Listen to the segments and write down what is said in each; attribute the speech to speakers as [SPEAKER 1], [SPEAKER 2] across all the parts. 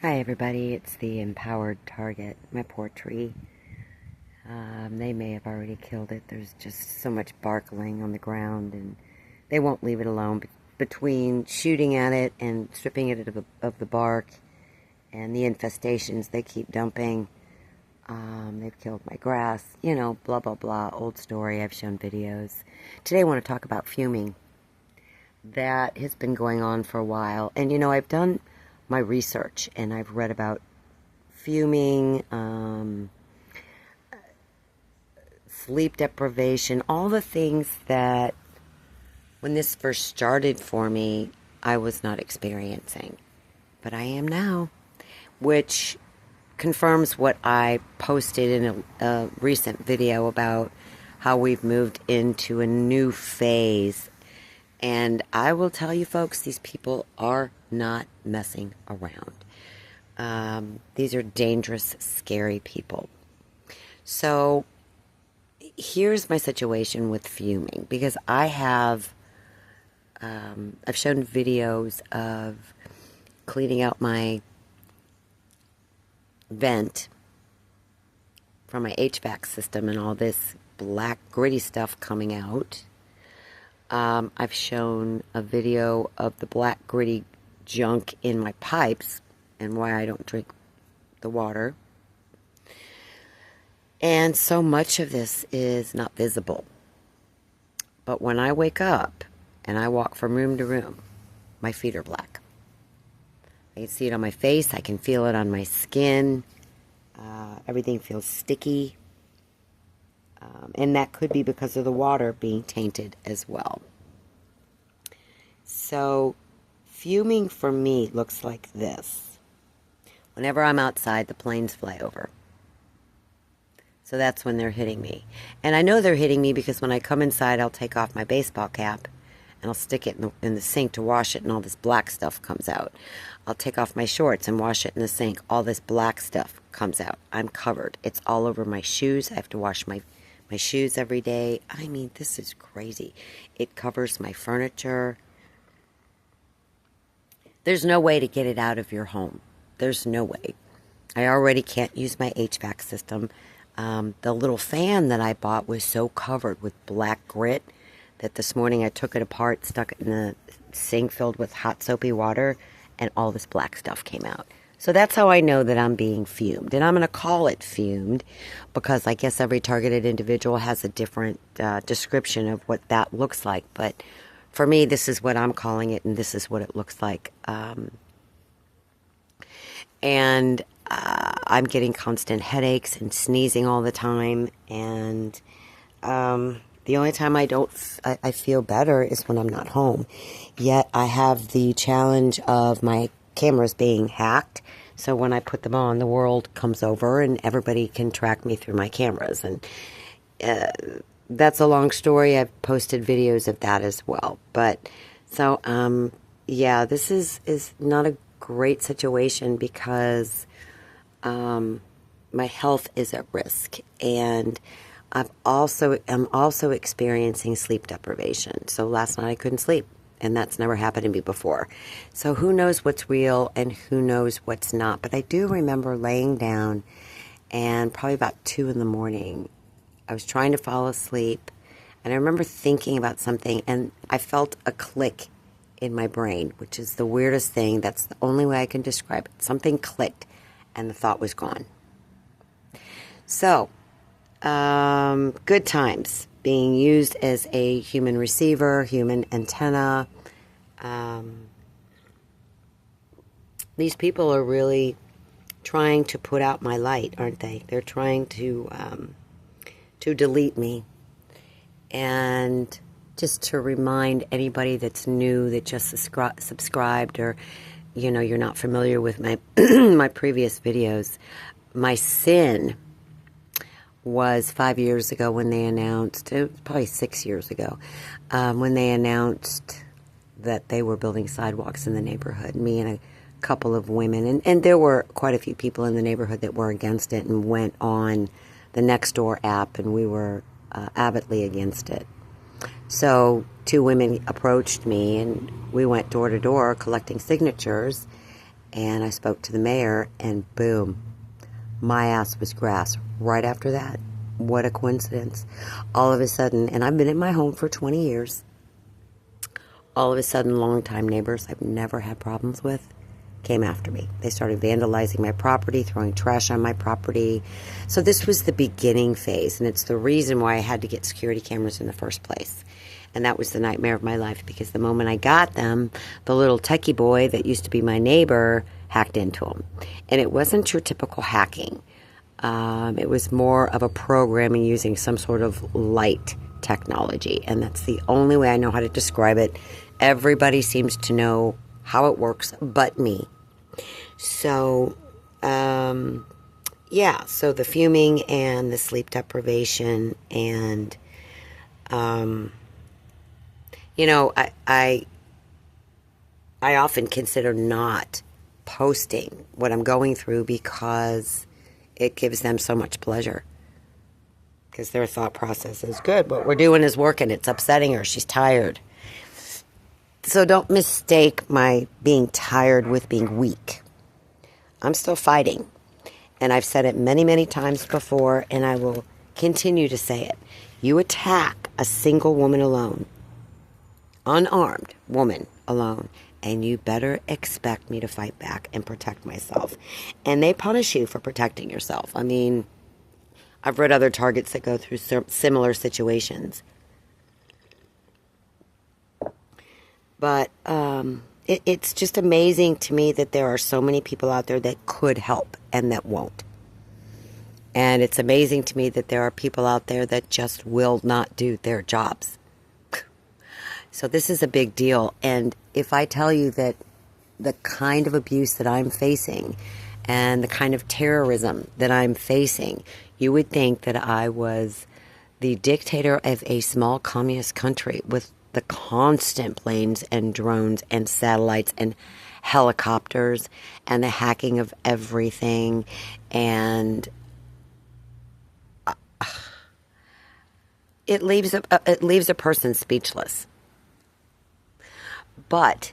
[SPEAKER 1] Hi everybody, it's the empowered target, my poor tree. They may have already killed it. There's just so much bark laying on the ground and they won't leave it alone. Between shooting at it and stripping it of the bark and the infestations they keep dumping, they've killed my grass, blah blah blah, old story. I've shown videos. Today I want to talk about fuming. That has been going on for a while, and I've done my research and I've read about fuming, sleep deprivation, all the things that when this first started for me I was not experiencing, but I am now, which confirms what I posted in a recent video about how we've moved into a new phase. And I will tell you folks, these people are not messing around. These are dangerous, scary people. So here's my situation with fuming, because I've shown videos of cleaning out my vent from my HVAC system and all this black gritty stuff coming out. I've shown a video of the black gritty junk in my pipes and why I don't drink the water. And so much of this is not visible. But when I wake up and I walk from room to room, my feet are black. I can see it on my face. I can feel it on my skin. Everything feels sticky. And that could be because of the water being tainted as well. So, fuming for me looks like this. Whenever I'm outside, the planes fly over. So that's when they're hitting me. And I know they're hitting me because when I come inside, I'll take off my baseball cap and I'll stick it in the sink to wash it, and all this black stuff comes out. I'll take off my shorts and wash it in the sink. All this black stuff comes out. I'm covered. It's all over my shoes. I have to wash my shoes every day. I mean, this is crazy. It covers my furniture. There's no way to get it out of your home. There's no way. I already can't use my HVAC system. The little fan that I bought was so covered with black grit that this morning I took it apart, stuck it in a sink filled with hot soapy water, and all this black stuff came out. So that's how I know that I'm being fumed. And I'm going to call it fumed because I guess every targeted individual has a different description of what that looks like. But for me, this is what I'm calling it, and this is what it looks like. I'm getting constant headaches and sneezing all the time. And the only time I feel better is when I'm not home. Yet I have the challenge of my cameras being hacked. So when I put them on, the world comes over and everybody can track me through my cameras. And that's a long story. I've posted videos of that as well. But so, yeah, this is not a great situation because my health is at risk. And I'm also experiencing sleep deprivation. So last night I couldn't sleep. And that's never happened to me before. So who knows what's real and who knows what's not. But I do remember laying down and probably about 2 in the morning, I was trying to fall asleep. And I remember thinking about something and I felt a click in my brain, which is the weirdest thing. That's the only way I can describe it. Something clicked and the thought was gone. So, good times. Being used as a human receiver, human antenna. These people are really trying to put out my light, aren't they? They're trying to delete me. And just to remind anybody that's new, that just subscribed, or you're not familiar with my my previous videos, my sin was 5 years ago when they announced, it was probably 6 years ago, when they announced that they were building sidewalks in the neighborhood. Me and a couple of women, and there were quite a few people in the neighborhood that were against it and went on the Nextdoor app, and we were avidly against it. So 2 women approached me, and we went door to door collecting signatures, and I spoke to the mayor, and boom, my ass was grass right after that. What a coincidence. All of a sudden, and I've been in my home for 20 years, all of a sudden, longtime neighbors I've never had problems with came after me. They started vandalizing my property, throwing trash on my property. So this was the beginning phase, and it's the reason why I had to get security cameras in the first place. And that was the nightmare of my life, because the moment I got them, the little techie boy that used to be my neighbor hacked into them. And it wasn't your typical hacking. It was more of a programming using some sort of light technology, and that's the only way I know how to describe it. Everybody seems to know how it works but me. So yeah, so the fuming and the sleep deprivation, and you know, I often consider not posting what I'm going through because it gives them so much pleasure. Because their thought process is, good, what we're doing is working. It's upsetting her. She's tired. So don't mistake my being tired with being weak. I'm still fighting. And I've said it many, many times before, and I will continue to say it. You attack a single woman alone, unarmed woman alone, and you better expect me to fight back and protect myself. And they punish you for protecting yourself. I mean, I've read other targets that go through similar situations. But it's just amazing to me that there are so many people out there that could help and that won't. And it's amazing to me that there are people out there that just will not do their jobs. So this is a big deal. And if I tell you that the kind of abuse that I'm facing and the kind of terrorism that I'm facing, you would think that I was the dictator of a small communist country with the constant planes and drones and satellites and helicopters and the hacking of everything. And it leaves a person speechless. But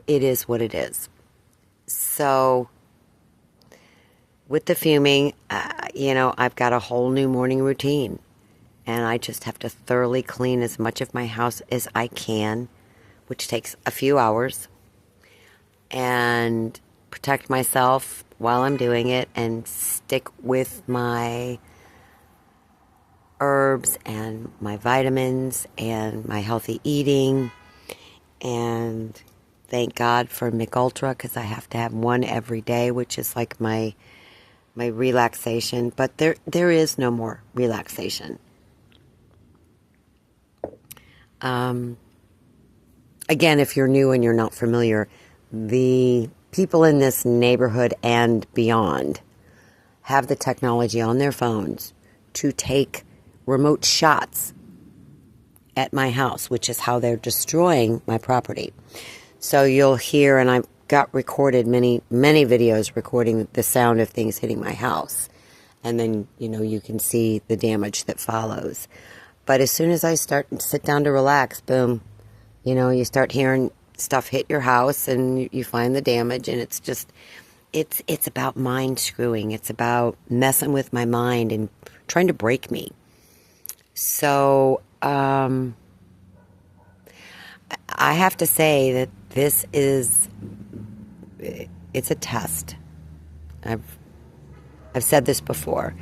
[SPEAKER 1] it is what it is. So with the fuming, you know, I've got a whole new morning routine. And I just have to thoroughly clean as much of my house as I can, which takes a few hours, and protect myself while I'm doing it, and stick with my herbs and my vitamins and my healthy eating. And thank God for Mick Ultra, because I have to have one every day, which is like my relaxation. But there is no more relaxation. Again, if you're new and you're not familiar, the people in this neighborhood and beyond have the technology on their phones to take remote shots at my house, which is how they're destroying my property. So you'll hear, and I've got recorded many, many videos recording the sound of things hitting my house. And then, you know, you can see the damage that follows. But as soon as I sit down to relax, boom, you know, you start hearing stuff hit your house, and you find the damage, and it's just, it's about mind screwing. It's about messing with my mind and trying to break me. So, I have to say that this is, it's a test. I've said this before.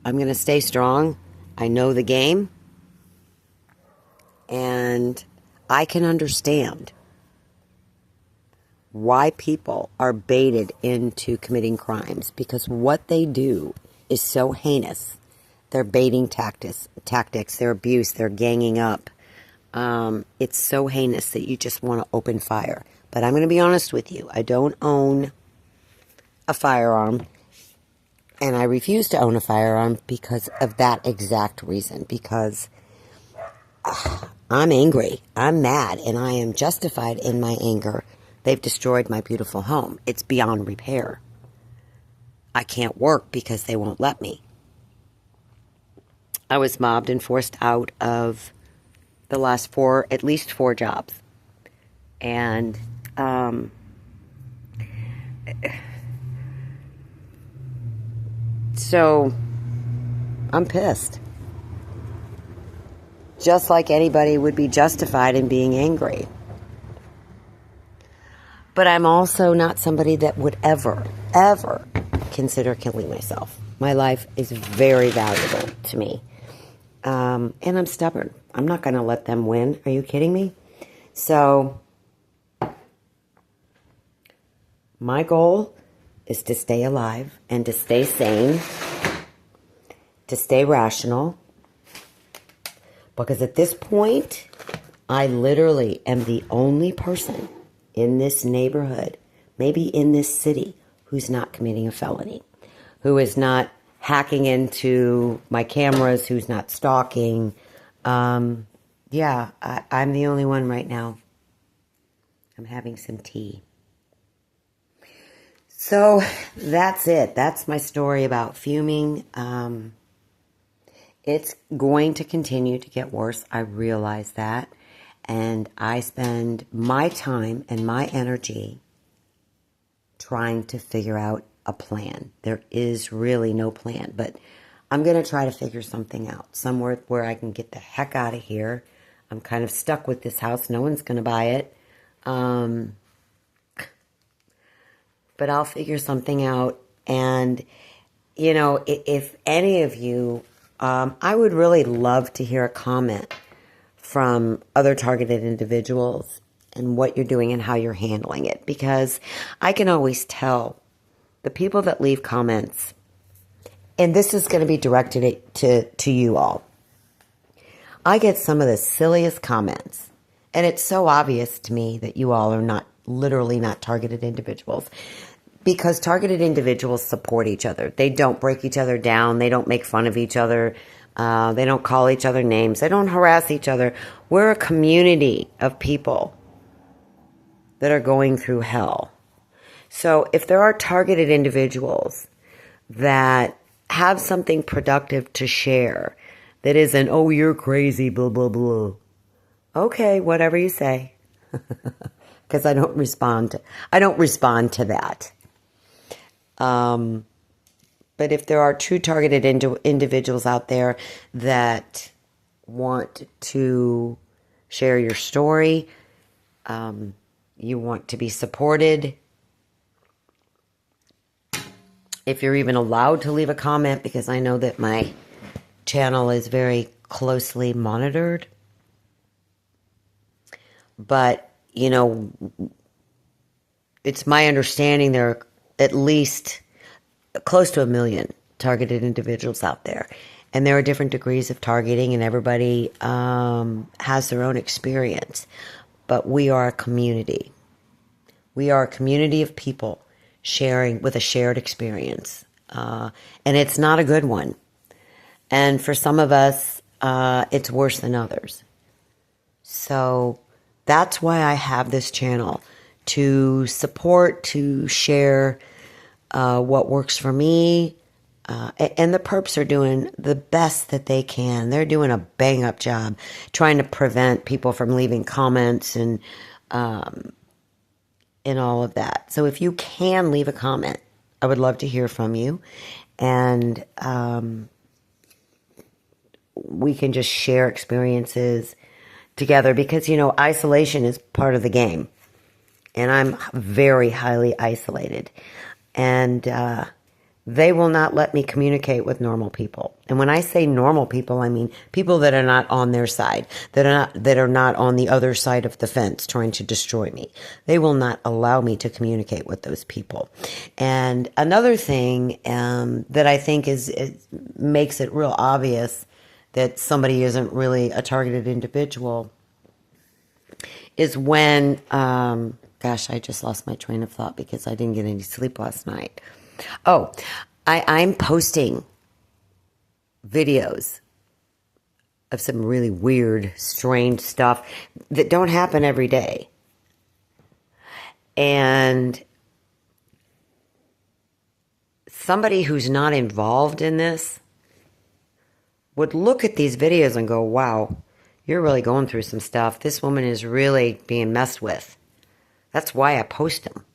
[SPEAKER 1] I'm going to stay strong. I know the game. And I can understand why people are baited into committing crimes, because what they do is so heinous. Their baiting tactics, their abuse, their ganging up. It's so heinous that you just want to open fire. But I'm going to be honest with you. I don't own a firearm. And I refuse to own a firearm because of that exact reason. Because I'm angry. I'm mad. And I am justified in my anger. They've destroyed my beautiful home. It's beyond repair. I can't work because they won't let me. I was mobbed and forced out of the last at least four jobs. And so I'm pissed. Just like anybody would be justified in being angry. But I'm also not somebody that would ever consider killing myself. My life is very valuable to me. And I'm stubborn. I'm not going to let them win. Are you kidding me? So my goal is to stay alive and to stay sane, to stay rational. Because at this point, I literally am the only person in this neighborhood, maybe in this city, who's not committing a felony, who is not hacking into my cameras, who's not stalking. I'm the only one right now. I'm having some tea. So that's it. That's my story about fuming. It's going to continue to get worse. I realize that. And I spend my time and my energy trying to figure out a plan. There is really no plan, but I'm going to try to figure something out. Somewhere where I can get the heck out of here. I'm kind of stuck with this house. No one's going to buy it. But I'll figure something out. And, you know, if any of you, I would really love to hear a comment from other targeted individuals and what you're doing and how you're handling it. Because I can always tell the people that leave comments, and this is going to be directed to you all. I get some of the silliest comments, and it's so obvious to me that you all are literally not targeted individuals. Because targeted individuals support each other. They don't break each other down. They don't make fun of each other. They don't call each other names. They don't harass each other. We're a community of people that are going through hell. So if there are targeted individuals that have something productive to share that isn't, oh, you're crazy, blah, blah, blah. Okay, whatever you say. Because I don't respond to that. But if there are true targeted individuals out there that want to share your story, you want to be supported, if you're even allowed to leave a comment, because I know that my channel is very closely monitored. But, you know, it's my understanding there are at least close to 1 million targeted individuals out there. And there are different degrees of targeting, and everybody has their own experience. But we are a community. We are a community of people sharing with a shared experience. And it's not a good one. And for some of us, it's worse than others. So that's why I have this channel, to support, to share what works for me. And the perps are doing the best that they can. They're doing a bang-up job trying to prevent people from leaving comments and all of that. So if you can leave a comment, I would love to hear from you. And we can just share experiences together, because, you know, isolation is part of the game. And I'm very highly isolated. And they will not let me communicate with normal people. And when I say normal people, I mean people that are not on their side, that are not on the other side of the fence trying to destroy me. They will not allow me to communicate with those people. And another thing that I think makes it real obvious that somebody isn't really a targeted individual is when, gosh, I just lost my train of thought because I didn't get any sleep last night. Oh, I'm posting videos of some really weird, strange stuff that don't happen every day. And somebody who's not involved in this would look at these videos and go, wow, you're really going through some stuff. This woman is really being messed with. That's why I post them.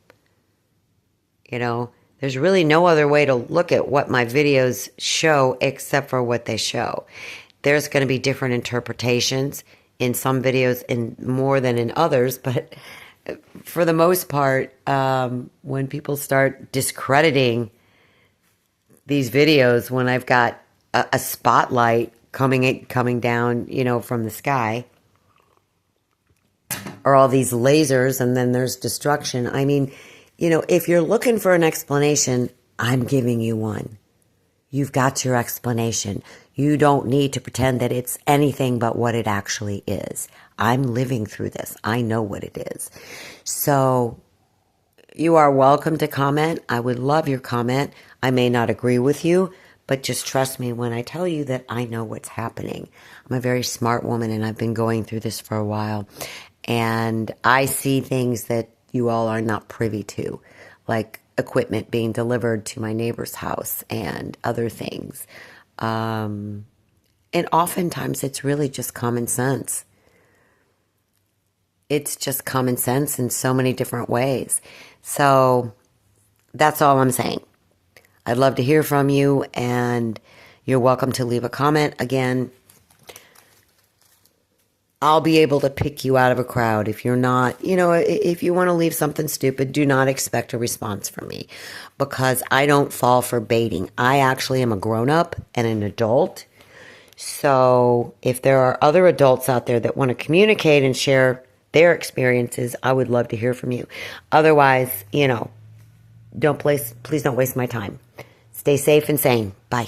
[SPEAKER 1] You know, there's really no other way to look at what my videos show except for what they show. There's going to be different interpretations in some videos and more than in others, but for the most part, when people start discrediting these videos, when I've got a spotlight coming down, you know, from the sky, or all these lasers, and then there's destruction. I mean, you know, if you're looking for an explanation, I'm giving you one. You've got your explanation. You don't need to pretend that it's anything but what it actually is. I'm living through this. I know what it is. So you are welcome to comment. I would love your comment. I may not agree with you, but just trust me when I tell you that I know what's happening. I'm a very smart woman, and I've been going through this for a while. And I see things that you all are not privy to, like equipment being delivered to my neighbor's house and other things. And oftentimes it's really just common sense. It's just common sense in so many different ways. So that's all I'm saying. I'd love to hear from you, and you're welcome to leave a comment. Again, I'll be able to pick you out of a crowd. If you're not, you know, if you want to leave something stupid, do not expect a response from me, because I don't fall for baiting. I actually am a grown-up and an adult. So if there are other adults out there that want to communicate and share their experiences, I would love to hear from you. Otherwise, you know, please don't waste my time. Stay safe and sane. Bye.